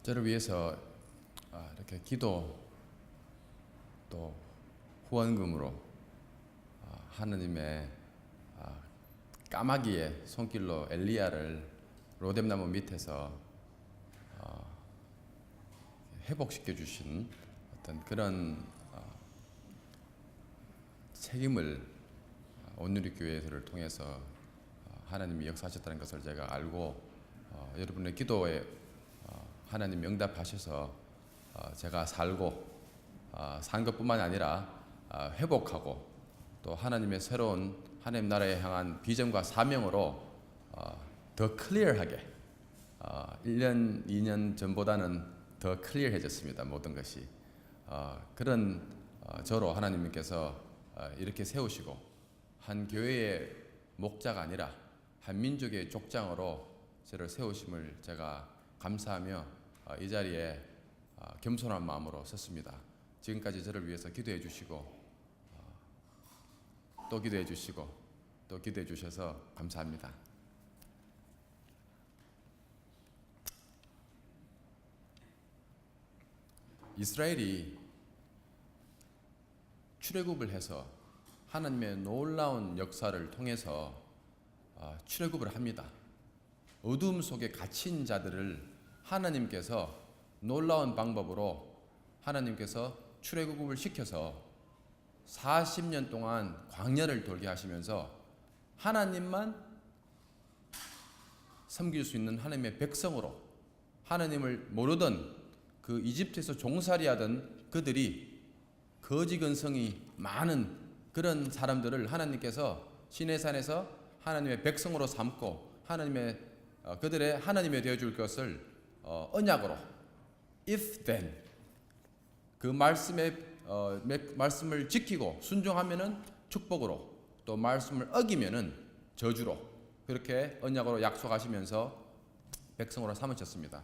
저를 위해서 이렇게 기도 또 후원금으로 하느님의 까마귀의 손길로 엘리야를 로뎀나무 밑에서 회복시켜 주신 어떤 그런 책임을 온누리교회를 통해서 하나님이 역사하셨다는 것을 제가 알고 여러분의 기도에 하나님이 응답하셔서 제가 살고 산 것뿐만 아니라 회복하고 또 하나님의 새로운 하나님 나라에 향한 비전과 사명으로 더 클리어하게 1년, 2년 전보다는 더 클리어해졌습니다. 모든 것이 그런 저로 하나님께서 이렇게 세우시고 한 교회의 목자가 아니라 한 민족의 족장으로 저를 세우심을 제가 감사하며 이 자리에 겸손한 마음으로 섰습니다. 지금까지 저를 위해서 기도해 주시고 또 기도해 주시고 또 기도해 주셔서 감사합니다. 이스라엘이 출애굽을 해서 하나님의 놀라운 역사를 통해서 출애굽을 합니다. 어둠 속에 갇힌 자들을 하나님께서 놀라운 방법으로 하나님께서 출애굽을 시켜서 40년 동안 광야를 돌게 하시면서 하나님만 섬길 수 있는 하나님의 백성으로 하나님을 모르던 그 이집트에서 종살이하던 그들이 거지근성이 많은 그런 사람들을 하나님께서 시내산에서 하나님의 백성으로 삼고 하나님의 그들의 하나님이 되어줄 것을 언약으로 if then 그 말씀을 지키고 순종하면은 축복으로 또 말씀을 어기면은 저주로 그렇게 언약으로 약속하시면서 백성으로 삼으셨습니다.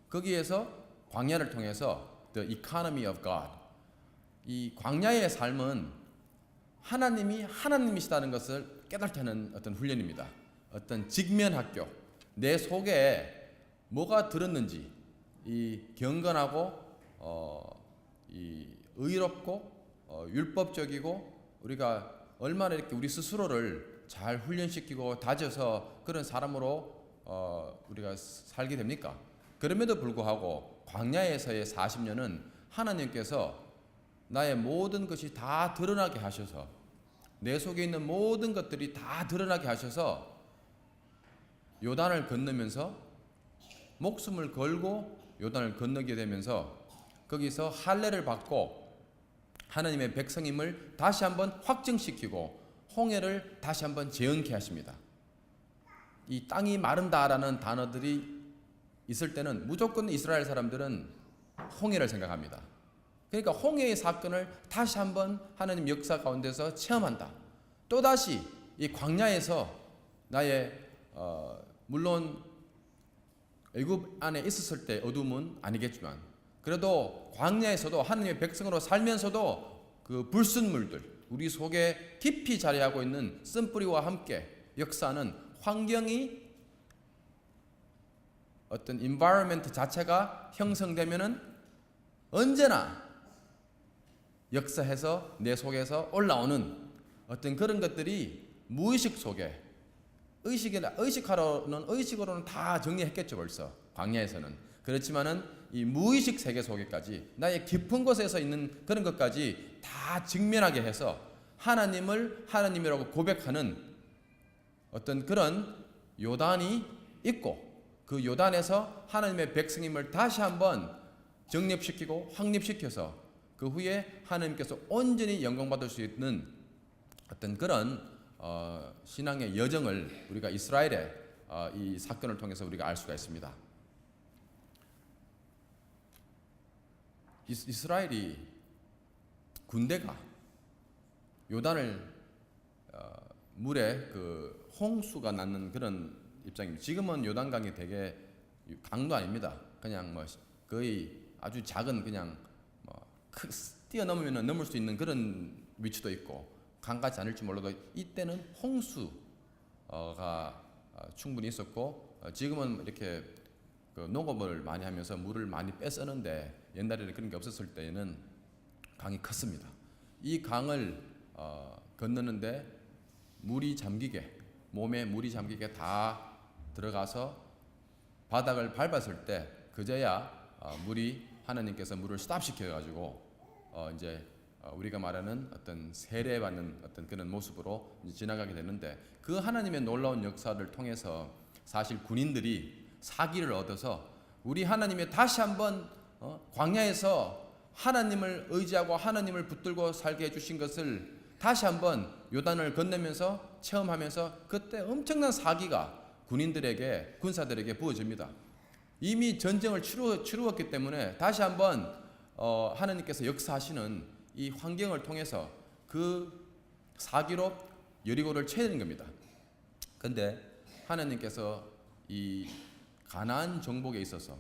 거기에서 광야를 통해서 the economy of God 이 광야의 삶은 하나님이 하나님이시다는 것을 깨닫게 하는 어떤 훈련입니다. 어떤 직면학교 내 속에 뭐가 들었는지 이 경건하고 이 의롭고 율법적이고 우리가 얼마나 이렇게 우리 스스로를 잘 훈련시키고 다져서 그런 사람으로 우리가 살게 됩니까? 그럼에도 불구하고 광야에서의 40년은 하나님께서 나의 모든 것이 다 드러나게 하셔서 내 속에 있는 모든 것들이 다 드러나게 하셔서 요단을 건너면서 목숨을 걸고 요단을 건너게 되면서 거기서 할례를 받고 하나님의 백성임을 다시 한번 확증시키고 홍해를 다시 한번 재언케 하십니다. 이 땅이 마른다라는 단어들이 있을 때는 무조건 이스라엘 사람들은 홍해를 생각합니다. 그러니까 홍해의 사건을 다시 한번 하나님 역사 가운데서 체험한다. 또다시 이 광야에서 나의 물론 애굽 안에 있었을 때 어둠은 아니겠지만 그래도 광야에서도 하나님의 백성으로 살면서도 그 불순물들 우리 속에 깊이 자리하고 있는 쓴뿌리와 함께 역사는 환경이 어떤 environment 자체가 형성되면은 언제나 역사해서 내 속에서 올라오는 어떤 그런 것들이 무의식 속에 의식으로는 다 정리했겠죠 벌써 광야에서는. 그렇지만은 이 무의식 세계 속에까지 나의 깊은 곳에서 있는 그런 것까지 다 직면하게 해서 하나님을 하나님이라고 고백하는 어떤 그런 요단이 있고 그 요단에서 하나님의 백성임을 다시 한번 정립시키고 확립시켜서 그 후에 하나님께서 온전히 영광받을 수 있는 어떤 그런 신앙의 여정을 우리가 이스라엘의 이 사건을 통해서 우리가 알 수가 있습니다. 이스라엘이 군대가 요단을 물에 그 홍수가 나는 그런 입장입니다. 지금은 요단강이 되게 강도 아닙니다. 그냥 뭐 거의 아주 작은 그냥 뛰어넘으면 넘을 수 있는 그런 위치도 있고 강 같지 않을지 몰라도 이때는 홍수가 충분히 있었고 지금은 이렇게 그 농업을 많이 하면서 물을 많이 빼쓰는데 옛날에는 그런 게 없었을 때에는 강이 컸습니다. 이 강을 건너는데 물이 잠기게, 몸에 물이 잠기게 다 들어가서 바닥을 밟았을 때 그제야 물이 하나님께서 물을 스탑시켜 가지고 이제 우리가 말하는 어떤 세례받는 어떤 그런 모습으로 이제 지나가게 되는데, 그 하나님의 놀라운 역사를 통해서 사실 군인들이 사기를 얻어서 우리 하나님의 다시 한번 광야에서 하나님을 의지하고 하나님을 붙들고 살게 해주신 것을 다시 한번 요단을 건너면서 체험하면서 그때 엄청난 사기가 군인들에게, 군사들에게 부어집니다. 이미 전쟁을 치루었기 때문에 다시 한번 하나님께서 역사하시는 이 환경을 통해서 그 사기로 여리고를 쳐내는 겁니다. 근데 하나님께서 이 가나안 정복에 있어서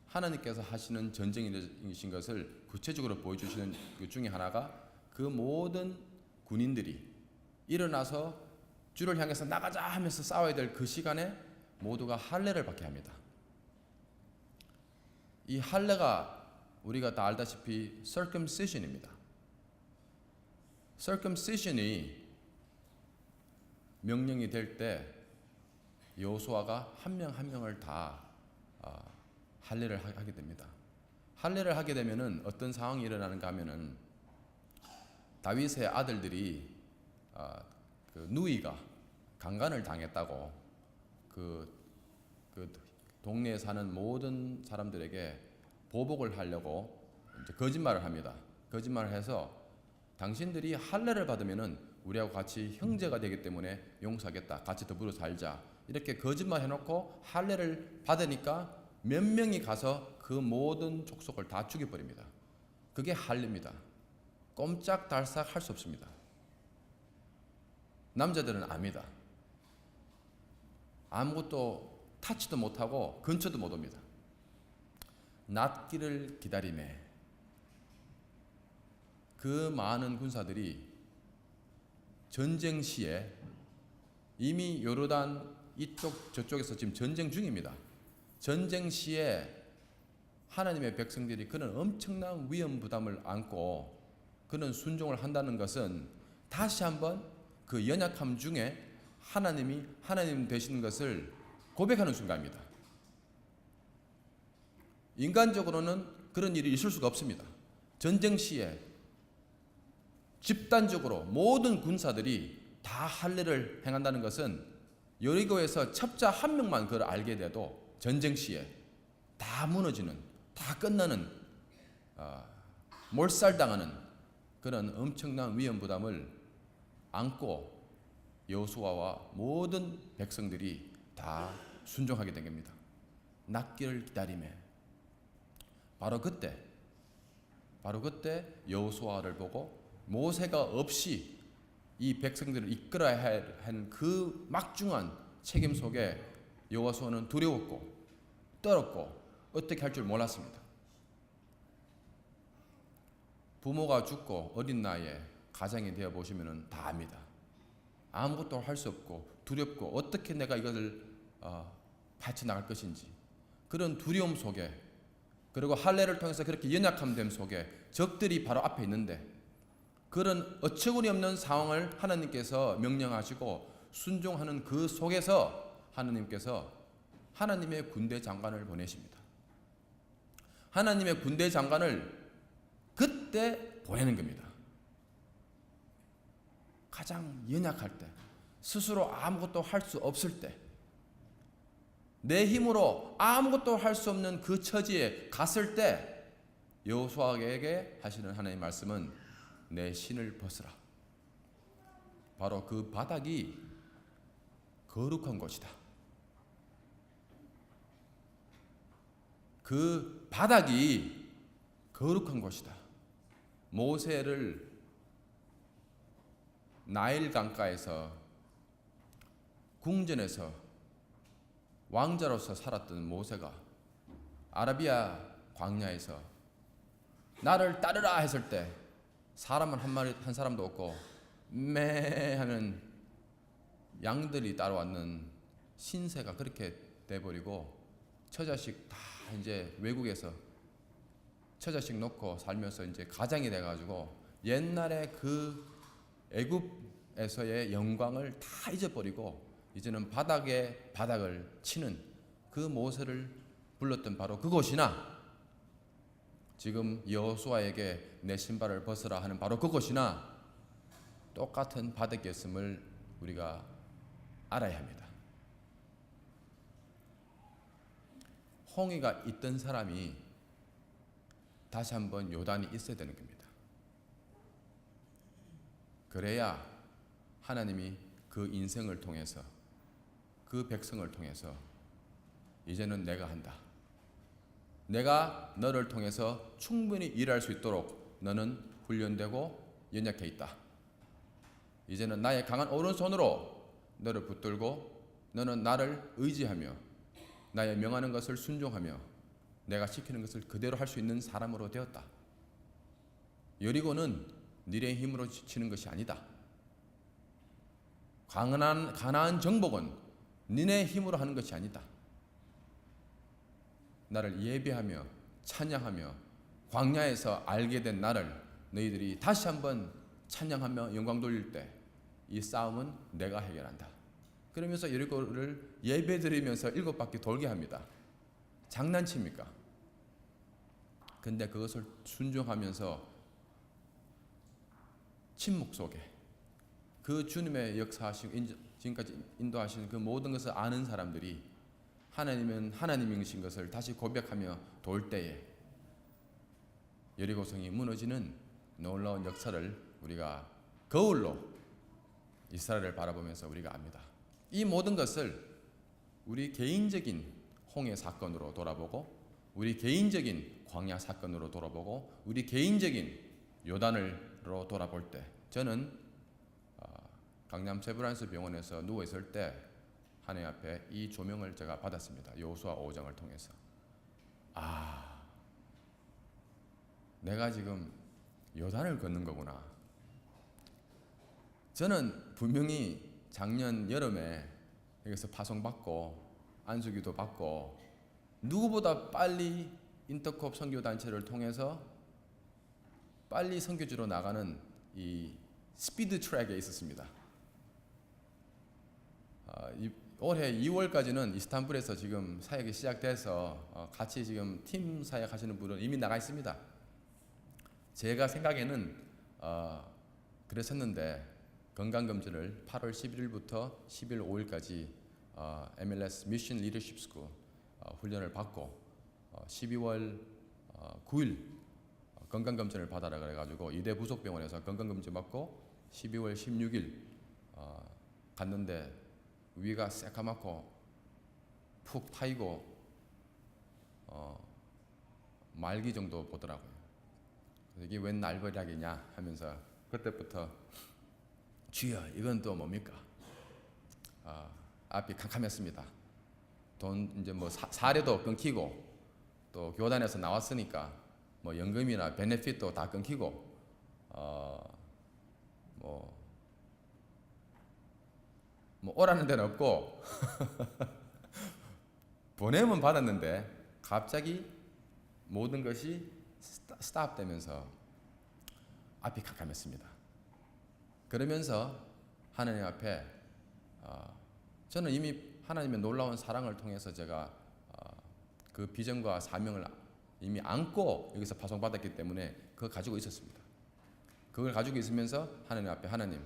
하나님께서 하시는 전쟁이신 것을 구체적으로 보여주시는 그 중에 하나가, 그 모든 군인들이 일어나서 주를 향해서 나가자 하면서 싸워야 될 그 시간에 모두가 할례를 받게 합니다. 이 할례가 우리가 다 알다시피 circumcision입니다. circumcision이 명령이 될 때 여호수아가 한 명 한 명을 다 할례를 하게 됩니다. 할례를 하게 되면은 어떤 상황이 일어나는가 하면은, 다윗의 아들들이 그 누이가 강간을 당했다고 그 동네에 사는 모든 사람들에게 보복을 하려고 이제 거짓말을 합니다. 거짓말을 해서 당신들이 할례를 받으면은 우리하고 같이 형제가 되기 때문에 용서하겠다, 같이 더불어 살자, 이렇게 거짓말 해놓고 할례를 받으니까 몇 명이 가서 그 모든 족속을 다 죽여버립니다. 그게 할례입니다. 꼼짝달싹 할 수 없습니다. 남자들은 압니다. 아무것도 타치도 못하고 근처도 못 옵니다. 낫기를 기다리매 그 많은 군사들이 전쟁 시에 이미 요르단 이쪽 저쪽에서 지금 전쟁 중입니다. 전쟁 시에 하나님의 백성들이 그런 엄청난 위험 부담을 안고 그런 순종을 한다는 것은 다시 한번 그 연약함 중에 하나님이 하나님 되시는 것을 고백하는 순간입니다. 인간적으로는 그런 일이 있을 수가 없습니다. 전쟁 시에 집단적으로 모든 군사들이 다 할례를 행한다는 것은 여리고에서 첩자 한 명만 그걸 알게 돼도 전쟁 시에 다 무너지는, 다 끝나는, 몰살당하는 그런 엄청난 위험 부담을 안고 여호수아와 모든 백성들이 다 순종하게 된 겁니다. 낫기를 기다리매 바로 그때 여호수아를 보고 모세가 없이 이 백성들을 이끌어야 하는 그 막중한 책임 속에 여호수아는 두려웠고 떨었고 어떻게 할 줄 몰랐습니다. 부모가 죽고 어린 나이에 가장이 되어 보시면 다 압니다. 아무것도 할 수 없고 두렵고 어떻게 내가 이것을 파헤쳐나갈 것인지, 그런 두려움 속에, 그리고 할례를 통해서 그렇게 연약함됨 속에 적들이 바로 앞에 있는데, 그런 어처구니 없는 상황을 하나님께서 명령하시고 순종하는 그 속에서 하나님께서 하나님의 군대 장관을 보내십니다. 하나님의 군대 장관을 그때 보내는 겁니다. 가장 연약할 때, 스스로 아무것도 할 수 없을 때, 내 힘으로 아무것도 할 수 없는 그 처지에 갔을 때 여호수아에게 하시는 하나님의 말씀은 내 신을 벗으라. 바로 그 바닥이 거룩한 곳이다. 그 바닥이 거룩한 곳이다. 모세를 나일 강가에서 궁전에서 왕자로서 살았던 모세가 아라비아 광야에서 나를 따르라 했을 때 사람은 한 사람도 없고 매 하는 양들이 따라왔는 신세가 그렇게 돼버리고 처자식 다 이제 외국에서 처자식 놓고 살면서 이제 가장이 돼가지고 옛날에 그 애굽에서의 영광을 다 잊어버리고 이제는 바닥에 바닥을 치는 그 모세를 불렀던 바로 그곳이나, 지금 여호수아에게 내 신발을 벗으라 하는 바로 그곳이나 똑같은 바닥이었음을 우리가 알아야 합니다. 홍해가 있던 사람이 다시 한번 요단이 있어야 되는 겁니다. 그래야 하나님이 그 인생을 통해서, 그 백성을 통해서 이제는 내가 한다, 내가 너를 통해서 충분히 일할 수 있도록 너는 훈련되고 연약해 있다, 이제는 나의 강한 오른손으로 너를 붙들고 너는 나를 의지하며 나의 명하는 것을 순종하며 내가 시키는 것을 그대로 할 수 있는 사람으로 되었다. 여리고는 니네 힘으로 치는 것이 아니다. 가나안 정복은 니네 힘으로 하는 것이 아니다. 나를 예배하며 찬양하며 광야에서 알게 된 나를 너희들이 다시 한번 찬양하며 영광 돌릴 때 이 싸움은 내가 해결한다. 그러면서 여리고를 예배드리면서 7바퀴 돌게 합니다. 장난칩니까? 근데 그것을 순종하면서 침묵 속에 그 주님의 역사하시고 지금까지 인도하시는 그 모든 것을 아는 사람들이 하나님은 하나님이신 것을 다시 고백하며 돌 때에 여리고성이 무너지는 놀라운 역사를 우리가 거울로 이스라엘을 바라보면서 우리가 압니다. 이 모든 것을 우리 개인적인 홍해 사건으로 돌아보고, 우리 개인적인 광야 사건으로 돌아보고, 우리 개인적인 요단으로 돌아볼 때, 저는 강남 세브란스 병원에서 누워 있을 때 하나님 앞에 이 조명을 제가 받았습니다. 여호수아 5장을 통해서. 내가 지금 요단을 걷는 거구나. 저는 분명히 작년 여름에 여기서 파송받고 안수기도 받고 누구보다 빨리 인터콥 선교단체를 통해서 빨리 선교지로 나가는 이 스피드 트랙에 있었습니다. 올해 2월까지는 이스탄불에서 지금 사역이 시작돼서 같이 지금 팀 사역하시는 분은 이미 나가 있습니다. 제가 생각에는 그랬었는데 건강검진을 8월 11일부터 10일 5일까지 MLS 미션 리더십 스쿨 훈련을 받고 12월 9일 건강검진을 받아라 그래가지고 이대 부속병원에서 건강검진 받고 12월 16일 갔는데 위가 새까맣고 푹 파이고 말기 정도 보더라고요. 이게 웬 날벼락이냐 하면서 그때부터 주여 이건 또 뭡니까? 앞이 캄캄했습니다. 돈 이제 뭐 사례도 끊기고 또 교단에서 나왔으니까 뭐 연금이나 베네핏도 다 끊기고 뭐 오라는 데는 없고 보내면 받았는데 갑자기 모든 것이 스탑 되면서 앞이 캄캄했습니다. 그러면서 하나님 앞에 저는 이미 하나님의 놀라운 사랑을 통해서 제가 그 비전과 사명을 이미 안고 여기서 파송받았기 때문에 그거 가지고 있었습니다. 그걸 가지고 있으면서 하나님 앞에 하나님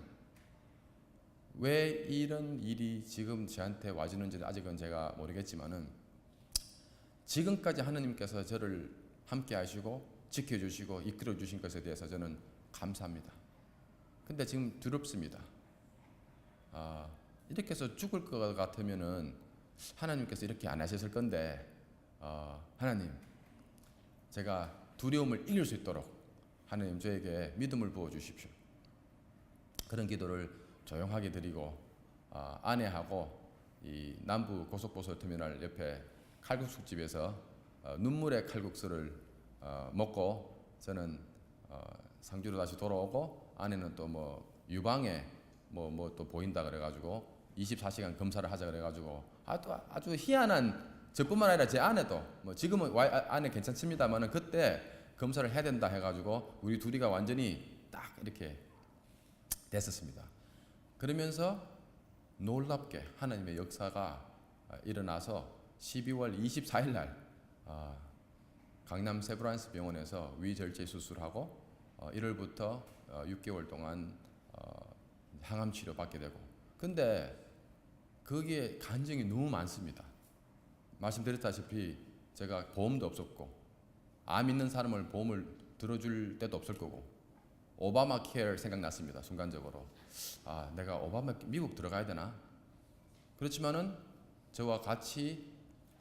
왜 이런 일이 지금 저한테 와주는지 아직은 제가 모르겠지만은 지금까지 하나님께서 저를 함께 하시고 지켜주시고 이끌어 주신 것에 대해서 저는 감사합니다. 근데 지금 두렵습니다. 이렇게 해서 죽을 것 같으면은 하나님께서 이렇게 안 하셨을 건데 하나님 제가 두려움을 이길 수 있도록 하나님 저에게 믿음을 부어 주십시오. 그런 기도를 조용하게 드리고 아내하고 이 남부 고속버스 터미널 옆에 칼국수집에서 눈물의 칼국수를 먹고 저는 상주로 다시 돌아오고 아내는 또 뭐 유방에 뭐 또 보인다 그래가지고 24시간 검사를 하자 그래가지고 아주 희한한 저뿐만 아니라 제 아내도 뭐 지금은 아내 괜찮습니다만은 그때 검사를 해야 된다 해가지고 우리 둘이가 완전히 딱 이렇게 됐었습니다. 그러면서 놀랍게 하나님의 역사가 일어나서 12월 24일 날 강남 세브란스 병원에서 위절제 수술하고 1월부터 6개월 동안 항암 치료 받게 되고, 근데 거기에 간증이 너무 많습니다. 말씀드렸다시피 제가 보험도 없었고 암 있는 사람을 보험을 들어줄 때도 없을 거고 오바마 케어 생각났습니다. 순간적으로 내가 오바마 미국 들어가야 되나? 그렇지만은 저와 같이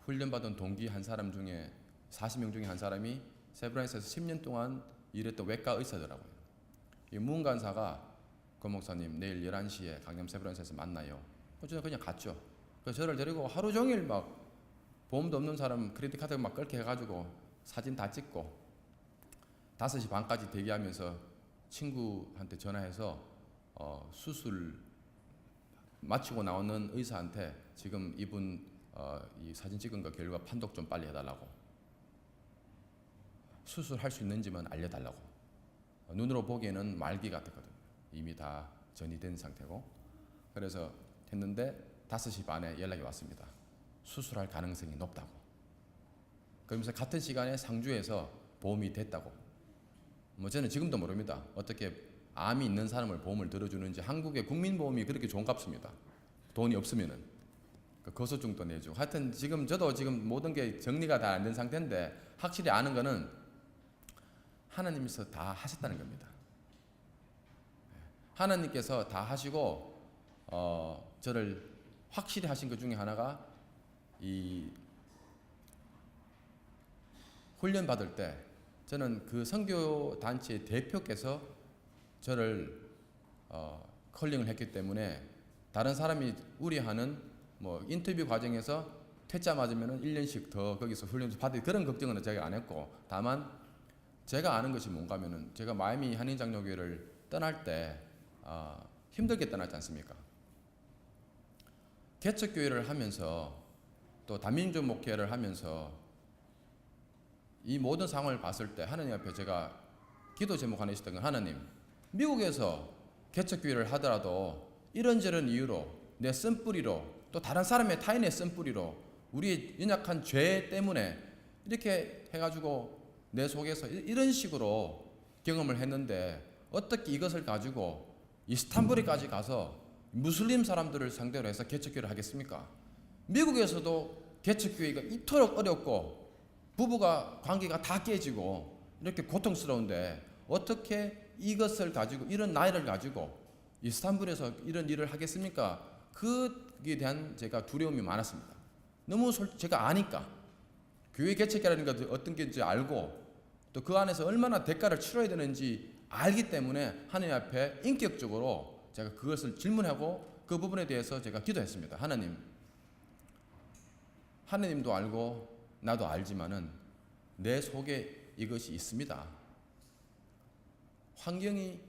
훈련받은 동기 한 사람 중에 40명 중에 한 사람이 세브란스에서 10년 동안 일했던 외과 의사더라고요. 이 무은간사가 권 목사님 내일 11시에 강남 세브란스에서 만나요. 저는 그냥 갔죠. 그래서 저를 데리고 하루 종일 막 보험도 없는 사람 크레딧 카드 막 끓게 해가지고 사진 다 찍고 5시 반까지 대기하면서 친구한테 전화해서 수술 마치고 나오는 의사한테 지금 이분 이 사진 찍은 거 결과 판독 좀 빨리 해달라고, 수술할 수 있는지만 알려달라고. 눈으로 보기에는 말기 같았거든요. 이미 다 전이 된 상태고. 그래서 했는데 5시 반에 연락이 왔습니다. 수술할 가능성이 높다고. 그러면서 같은 시간에 상주에서 보험이 됐다고. 뭐 저는 지금도 모릅니다. 어떻게 암이 있는 사람을 보험을 들어주는지. 한국의 국민보험이 그렇게 좋은갑습니다. 돈이 없으면은 거소증도 내주고. 하여튼 저도 지금 모든 게 정리가 다 안 된 상태인데 확실히 아는 거는 하나님께서 다 하셨다는 겁니다. 하나님께서 다 하시고 저를 확실히 하신 것 중에 하나가 이 훈련 받을 때 저는 그 선교 단체의 대표께서 저를 컬링을 했기 때문에 다른 사람이 우려하는 뭐 인터뷰 과정에서 퇴짜 맞으면은 1년씩 더 거기서 훈련을 받을 그런 걱정은 제가 안 했고, 다만 제가 아는 것이 뭔가면은 제가 마이애미 한인장로교회를 떠날 때 힘들게 떠났지 않습니까? 개척교회를 하면서 또 다민족 목회를 하면서 이 모든 상황을 봤을 때 하나님 앞에 제가 기도 제목 하나 있었던 건, 하나님, 미국에서 개척교회를 하더라도 이런저런 이유로 내 쓴뿌리로 또 다른 사람의 타인의 쓴뿌리로 우리의 연약한 죄 때문에 이렇게 해가지고 내 속에서 이런 식으로 경험을 했는데 어떻게 이것을 가지고 이스탄불에까지 가서 무슬림 사람들을 상대로 해서 개척교회를 하겠습니까? 미국에서도 개척교회가 이토록 어렵고 부부가 관계가 다 깨지고 이렇게 고통스러운데 어떻게 이것을 가지고 이런 나이를 가지고 이스탄불에서 이런 일을 하겠습니까? 그에 대한 제가 두려움이 많았습니다. 너무 제가 아니까 교회 개척이라는 것 어떤 게인지 알고 또 그 안에서 얼마나 대가를 치러야 되는지 알기 때문에 하나님 앞에 인격적으로 제가 그것을 질문하고 그 부분에 대해서 제가 기도했습니다. 하나님도 알고 나도 알지만은 내 속에 이것이 있습니다. 환경이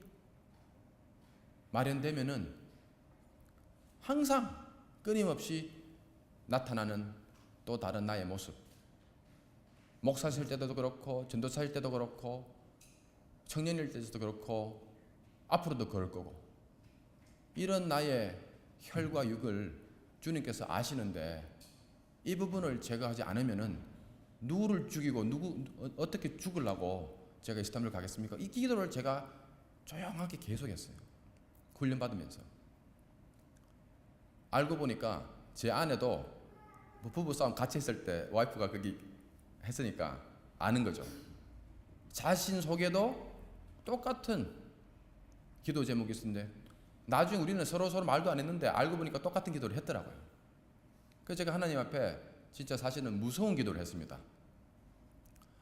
마련되면은 항상 끊임없이 나타나는 또 다른 나의 모습, 목사실 때도 그렇고 전도사일 때도 그렇고 청년일 때도 그렇고 앞으로도 그럴 거고, 이런 나의 혈과 육을 주님께서 아시는데 이 부분을 제가 하지 않으면은 누구를 죽이고 어떻게 죽으려고 제가 이스탄불 가겠습니까? 이 기도를 제가 조용하게 계속했어요. 훈련 받으면서. 알고 보니까 제 아내도 뭐 부부 싸움 같이 했을 때 와이프가 거기 했으니까 아는 거죠. 자신 속에도 똑같은 기도 제목이 있었는데 나중에 우리는 서로 말도 안 했는데 알고 보니까 똑같은 기도를 했더라고요. 그래서 제가 하나님 앞에 진짜 사실은 무서운 기도를 했습니다.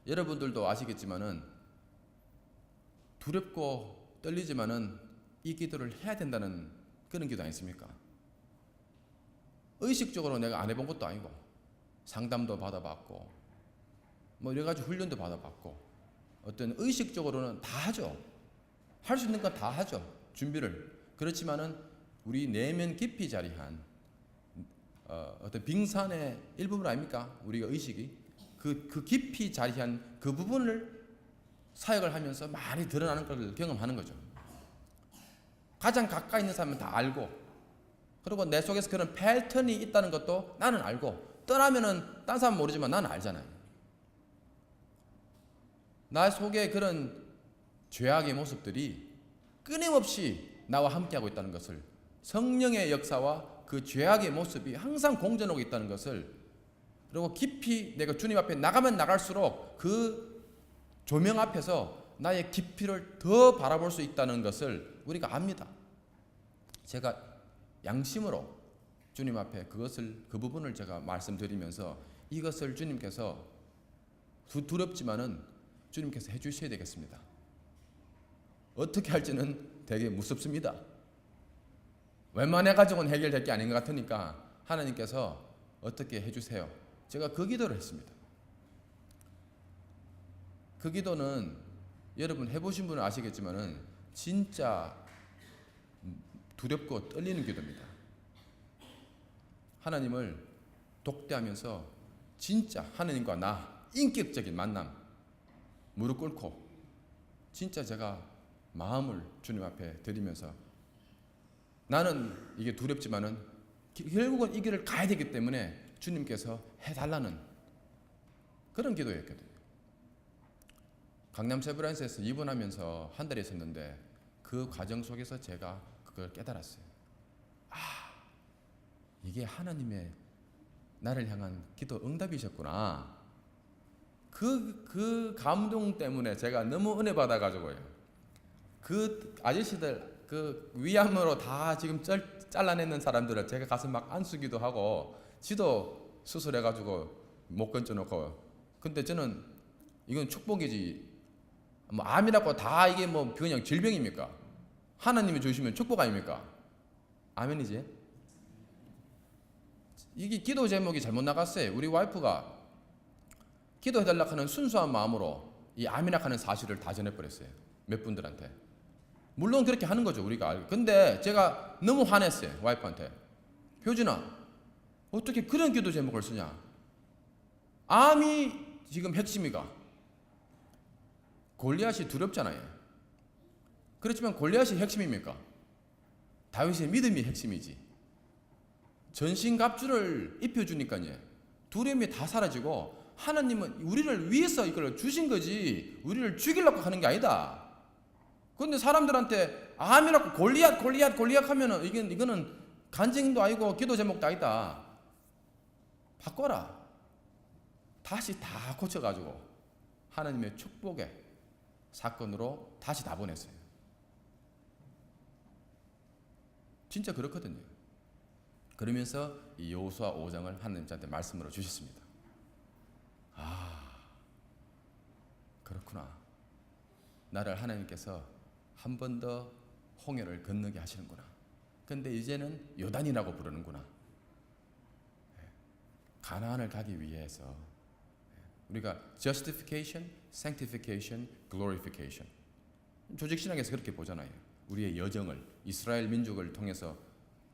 여러분들도 아시겠지만은 두렵고 떨리지만은 이 기도를 해야 된다는 그런 기도 아니십니까? 의식적으로 내가 안 해본 것도 아니고 상담도 받아봤고 뭐 여러 가지 훈련도 받아봤고 어떤 의식적으로는 다 하죠. 할 수 있는 건 다 하죠. 준비를. 그렇지만은 우리 내면 깊이 자리한 어떤 빙산의 일부분 아닙니까? 우리가 의식이 그 깊이 자리한 그 부분을 사역을 하면서 많이 드러나는 걸 경험하는 거죠. 가장 가까이 있는 사람은 다 알고, 그리고 내 속에서 그런 패턴이 있다는 것도 나는 알고, 떠나면은 딴 사람은 모르지만 나는 알잖아요. 나 속에 그런 죄악의 모습들이 끊임없이 나와 함께하고 있다는 것을, 성령의 역사와 그 죄악의 모습이 항상 공존하고 있다는 것을, 그리고 깊이 내가 주님 앞에 나가면 나갈수록 그 조명 앞에서 나의 깊이를 더 바라볼 수 있다는 것을 우리가 압니다. 제가 양심으로 주님 앞에 그 부분을 제가 말씀드리면서 이것을 주님께서 두렵지만은 주님께서 해주셔야 되겠습니다. 어떻게 할지는 되게 무섭습니다. 웬만해가지고는 해결될 게 아닌 것 같으니까 하나님께서 어떻게 해주세요. 제가 그 기도를 했습니다. 그 기도는 여러분 해보신 분은 아시겠지만은 진짜 두렵고 떨리는 기도입니다. 하나님을 독대하면서 진짜 하나님과 나 인격적인 만남 무릎 꿇고 진짜 제가 마음을 주님 앞에 드리면서 나는 이게 두렵지만은 결국은 이 길을 가야 되기 때문에 주님께서 해달라는 그런 기도였거든요. 강남 세브란스에서 입원하면서 한 달 있었는데 그 과정 속에서 제가 그걸 깨달았어요. 이게 하나님의 나를 향한 기도 응답이셨구나. 그 감동 때문에 제가 너무 은혜 받아가지고요. 그 아저씨들 그 위암으로 다 지금 잘라내는 사람들을 제가 가서 막 안수기도 하고, 지도 수술해가지고 못 건져놓고. 근데 저는 이건 축복이지. 뭐 암이라고 다 이게 뭐 그냥 질병입니까? 하나님이 주시면 축복 아닙니까? 아멘이지. 이게 기도 제목이 잘못 나갔어요. 우리 와이프가 기도해달라고 하는 순수한 마음으로 이 암이라고 하는 사실을 다 전해버렸어요. 몇 분들한테. 물론 그렇게 하는 거죠, 우리가 알고. 근데 제가 너무 화냈어요, 와이프한테. 효진아, 어떻게 그런 기도 제목을 쓰냐? 암이 지금 핵심이가. 골리앗이 두렵잖아요. 그렇지만 골리앗이 핵심입니까? 다윗의 믿음이 핵심이지. 전신갑주를 입혀주니까요, 두려움이 다 사라지고 하나님은 우리를 위해서 이걸 주신 거지 우리를 죽이려고 하는 게 아니다. 그런데 사람들한테 암이라고 골리앗 하면은 이거는 간증도 아니고 기도 제목도 아니다. 바꿔라. 다시 다 고쳐가지고 하나님의 축복의 사건으로 다시 다 보냈어요. 진짜 그렇거든요. 그러면서 이 여호수아 5장을 하나님 저한테 말씀으로 주셨습니다. 그렇구나. 나를 하나님께서 한 번 더 홍해를 건너게 하시는구나. 근데 이제는 요단이라고 부르는구나. 가나안을 가기 위해서 우리가 justification, sanctification, glorification, 조직신학에서 그렇게 보잖아요. 우리의 여정을 이스라엘 민족을 통해서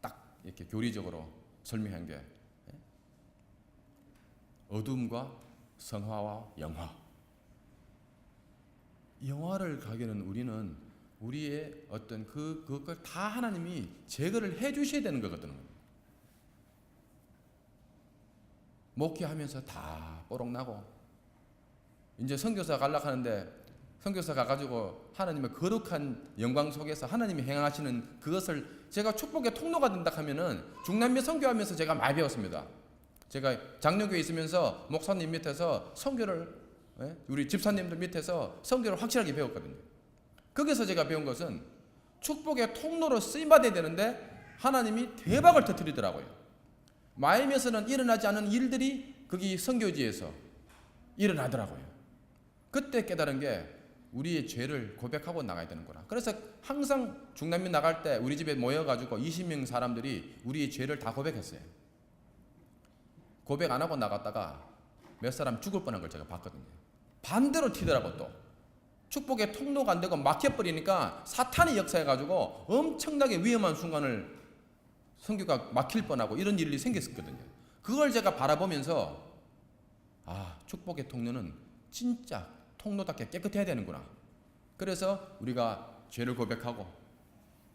딱 이렇게 교리적으로 설명한 게 어둠과 성화와 영화. 영화를 가기는 우리는 우리의 어떤 그걸 다 하나님이 제거를 해 주셔야 되는 거거든요. 목회하면서 다 뽀록나고 이제 선교사 가려고 하는데 선교사 가가지고 하나님의 거룩한 영광 속에서 하나님이 행하시는 그것을 제가 축복의 통로가 된다 하면은 중남미 선교하면서 제가 많이 배웠습니다. 제가 장로교에 있으면서 목사님 밑에서 선교를 우리 집사님들 밑에서 선교를 확실하게 배웠거든요. 거기서 제가 배운 것은 축복의 통로로 쓰임받아야 되는데 하나님이 대박을 터뜨리더라고요. 마임에서는 일어나지 않은 일들이 거기 선교지에서 일어나더라고요. 그때 깨달은 게 우리의 죄를 고백하고 나가야 되는구나. 그래서 항상 중남미 나갈 때 우리 집에 모여가지고 20명 사람들이 우리의 죄를 다 고백했어요. 고백 안 하고 나갔다가 몇 사람 죽을 뻔한 걸 제가 봤거든요. 반대로 튀더라고. 또 축복의 통로가 안 되고 막혀버리니까 사탄이 역사해가지고 엄청나게 위험한 순간을 선교가 막힐 뻔하고 이런 일이 생겼었거든요. 그걸 제가 바라보면서 축복의 통로는 진짜 통로답게 깨끗해야 되는구나. 그래서 우리가 죄를 고백하고,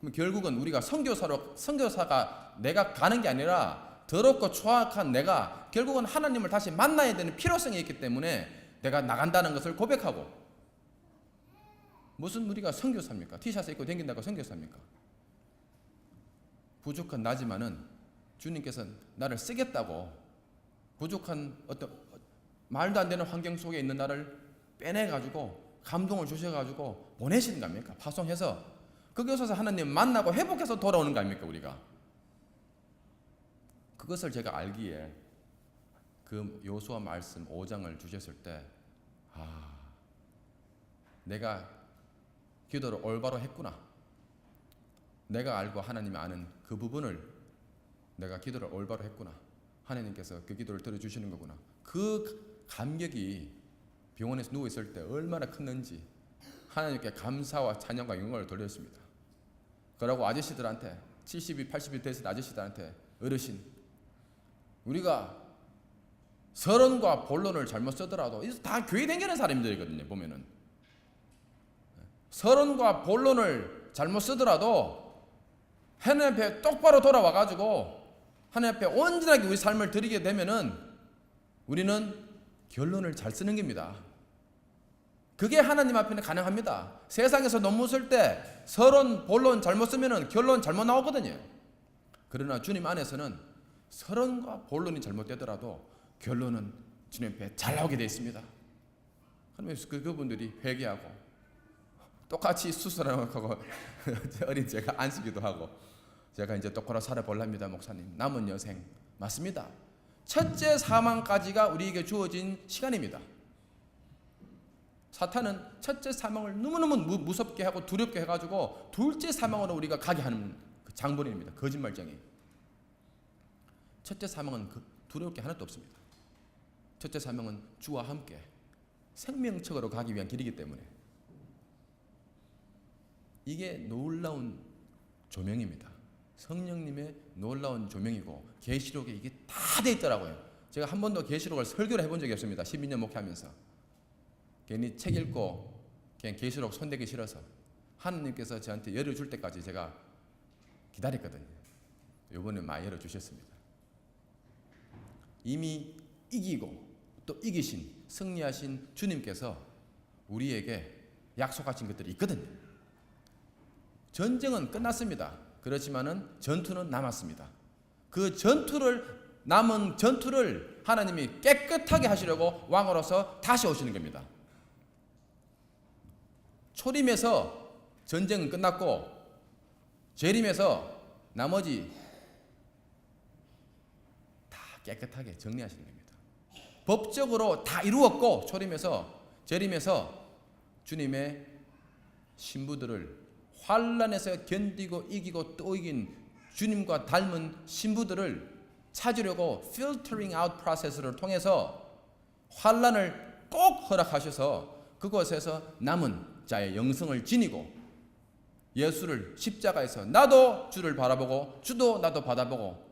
그럼 결국은 우리가 선교사가 내가 가는 게 아니라 더럽고 추악한 내가 결국은 하나님을 다시 만나야 되는 필요성이 있기 때문에 내가 나간다는 것을 고백하고, 무슨 우리가 선교사입니까? 티셔츠 입고 다닌다고 선교사입니까? 부족한 나지만은 주님께서 나를 쓰겠다고, 부족한 어떤 말도 안 되는 환경 속에 있는 나를 빼내가지고 감동을 주셔가지고 보내시는 거 아닙니까? 파송해서 거기서 하나님 만나고 회복해서 돌아오는 거 아닙니까? 우리가 그것을 제가 알기에 그 여호수아 말씀 5장을 주셨을 때 내가 기도를 올바로 했구나. 내가 알고 하나님이 아는 그 부분을 내가 기도를 올바로 했구나. 하나님께서 그 기도를 들어주시는 거구나. 그 감격이 병원에서 누워있을 때 얼마나 컸는지 하나님께 감사와 찬양과 영광을 돌렸습니다. 그러고 아저씨들한테 70이 80이 됐을 아저씨들한테 어르신, 우리가 서론과 본론을 잘못 쓰더라도 다 교회 다니는 사람들이거든요. 보면은 서론과 본론을 잘못 쓰더라도 하나님 앞에 똑바로 돌아와가지고 하나님 앞에 온전하게 우리 삶을 드리게 되면은 우리는 결론을 잘 쓰는 겁니다. 그게 하나님 앞에는 가능합니다. 세상에서 논문 쓸 때 서론, 본론 잘못 쓰면은 결론 잘못 나오거든요. 그러나 주님 안에서는 서론과 본론이 잘못되더라도 결론은 주님 앞에 잘 나오게 되어 있습니다. 그러면서 그분들이 회개하고 똑같이 수술하고 어린 제가 안쓰기도 하고, 제가 이제 똑바로 살아보랍니다. 목사님, 남은 여생 맞습니다. 첫째 사망까지가 우리에게 주어진 시간입니다. 사탄은 첫째 사망을 너무너무 무섭게 하고 두렵게 해가지고 둘째 사망으로 우리가 가게 하는 그 장본인입니다. 거짓말쟁이. 첫째 사망은 두려울 게 하나도 없습니다. 첫째 사망은 주와 함께 생명척으로 가기 위한 길이기 때문에 이게 놀라운 조명입니다. 성령님의 놀라운 조명이고 계시록에 이게 다 돼 있더라고요. 제가 한 번도 계시록을 설교를 해본 적이 없습니다. 12년 목회하면서 괜히 책 읽고 그냥 계시록 손대기 싫어서 하나님께서 저한테 열어줄 때까지 제가 기다렸거든요. 이번에 많이 열어주셨습니다. 이미 이기고 또 이기신 승리하신 주님께서 우리에게 약속하신 것들이 있거든요. 전쟁은 끝났습니다. 그렇지만은 전투는 남았습니다. 그 남은 전투를 하나님이 깨끗하게 하시려고 왕으로서 다시 오시는 겁니다. 초림에서 전쟁은 끝났고 재림에서 나머지 다 깨끗하게 정리하시는 겁니다. 법적으로 다 이루었고 초림에서 재림에서 주님의 신부들을 환난에서 견디고 이기고 또 이긴 주님과 닮은 신부들을 찾으려고 filtering out 프로세스를 통해서 환난을 꼭 허락하셔서 그곳에서 남은 자의 영성을 지니고 예수를 십자가에서 나도 주를 바라보고 주도 나도 바라보고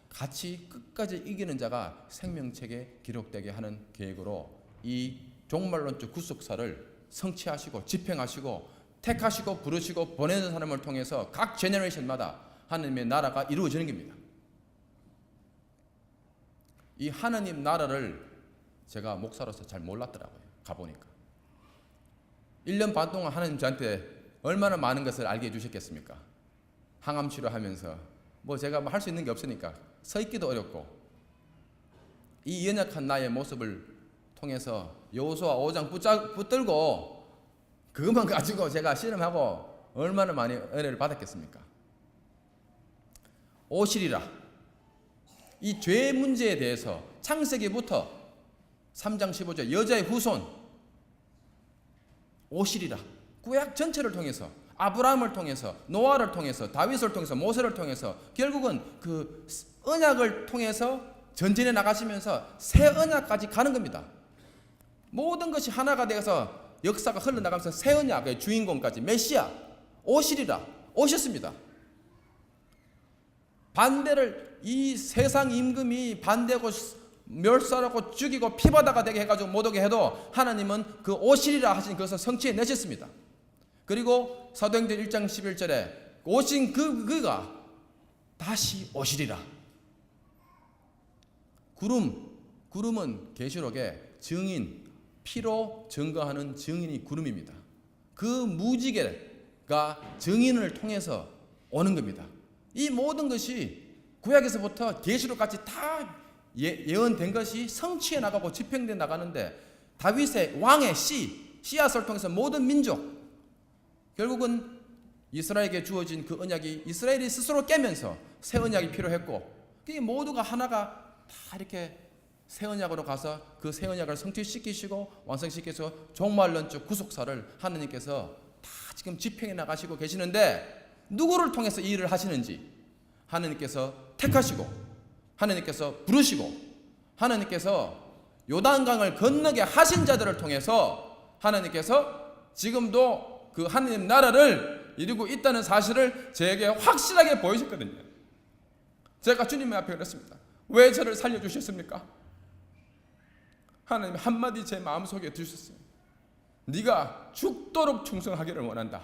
같이 끝까지 이기는 자가 생명책에 기록되게 하는 계획으로 이 종말론적 구속사를 성취하시고 집행하시고 택하시고 부르시고 보내는 사람을 통해서 각 제너레이션마다 하나님의 나라가 이루어지는 겁니다. 이 하나님 나라를 제가 목사로서 잘 몰랐더라고요. 가보니까 1년 반 동안 하나님 저한테 얼마나 많은 것을 알게 해주셨겠습니까? 항암 치료하면서 뭐 제가 할 수 있는 게 없으니까 서 있기도 어렵고 이 연약한 나의 모습을 통해서 여호수아 5장 붙들고 그것만 가지고 제가 실험하고 얼마나 많이 은혜를 받았겠습니까? 오시리라. 이 죄 문제에 대해서 창세기부터 3장 15절 여자의 후손 오시리라. 구약 전체를 통해서 아브라함을 통해서 노아를 통해서 다윗을 통해서 모세를 통해서 결국은 그 언약을 통해서 전진해 나가시면서 새 언약까지 가는 겁니다. 모든 것이 하나가 되어서 역사가 흘러나가면서 새 언약의 주인공까지 메시아 오시리라 오셨습니다. 반대를 이 세상 임금이 반대하고 멸살하고 죽이고 피바다가 되게 해가지고 못 오게 해도 하나님은 그 오시리라 하신 그것을 성취해 내셨습니다. 그리고 사도행전 1장 11절에 오신 그가 다시 오시리라. 구름은 계시록의 증인, 피로 증거하는 증인이 구름입니다. 그 무지개가 증인을 통해서 오는 겁니다. 이 모든 것이 구약에서부터 계시록까지 다 예언된 것이 성취해 나가고 집행돼 나가는데, 다윗의 왕의 씨앗을 통해서 모든 민족, 결국은 이스라엘에게 주어진 그 언약이 이스라엘이 스스로 깨면서 새 언약이 필요했고, 그 모두가 하나가 다 이렇게 새 언약으로 가서 그 새 언약을 성취시키시고 완성시켜서 종말론적 구속사를 하나님께서 다 지금 집행해 나가시고 계시는데, 누구를 통해서 이 일을 하시는지 하나님께서 택하시고, 하나님께서 부르시고, 하나님께서 요단강을 건너게 하신 자들을 통해서 하나님께서 지금도 그 하나님 나라를 이루고 있다는 사실을 제게 확실하게 보이셨거든요. 제가 주님 앞에 그랬습니다. 왜 저를 살려주셨습니까? 하나님 한마디 제 마음속에 두셨어요. 네가 죽도록 충성하기를 원한다.